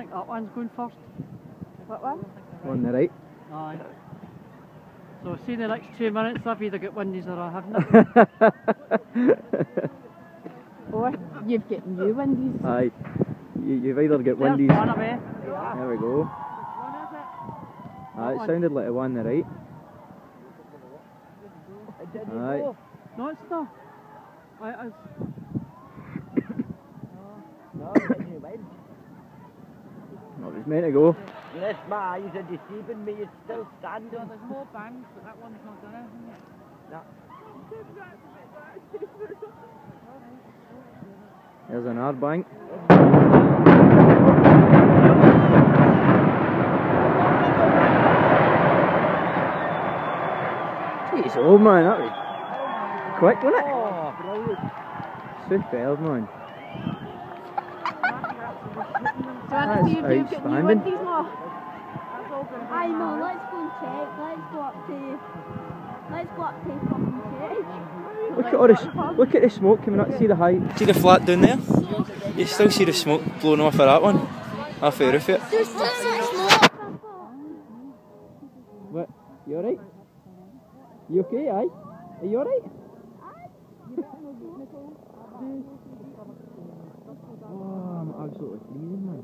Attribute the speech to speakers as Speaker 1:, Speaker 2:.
Speaker 1: think that one's going first.
Speaker 2: What one?
Speaker 3: On the right.
Speaker 1: Aye. So see the next 2 minutes, I've either got windies or I haven't.
Speaker 2: Or you've got new windies.
Speaker 3: Aye. You've either got
Speaker 1: There's
Speaker 3: windies.
Speaker 1: one away.
Speaker 3: There we go. It sounded like the one on the right. Aye.
Speaker 1: No, it's not. It is.
Speaker 4: No, it didn't win.
Speaker 3: Well, it was meant to go.
Speaker 4: Yes, my eyes are deceiving me, it's still standing.
Speaker 1: No, there's more bangs, but that one's not done anything yet.
Speaker 4: No.
Speaker 3: There's an R bank. Jeez, old man, that was quick, wasn't it?
Speaker 4: Oh, brilliant.
Speaker 3: Superb, man.
Speaker 2: Do you want to see if you've got new
Speaker 3: outstanding.
Speaker 2: windies, Law? I know, let's go and check. Let's go up to fucking check.
Speaker 3: Look at the smoke coming up. See the height. See the flat down there? You still see the smoke blowing off of that one. Off the roof of it.
Speaker 2: There's still so much smoke.
Speaker 3: What? You alright? You okay, aye? Are you alright? Oh, I'm absolutely freezing, man.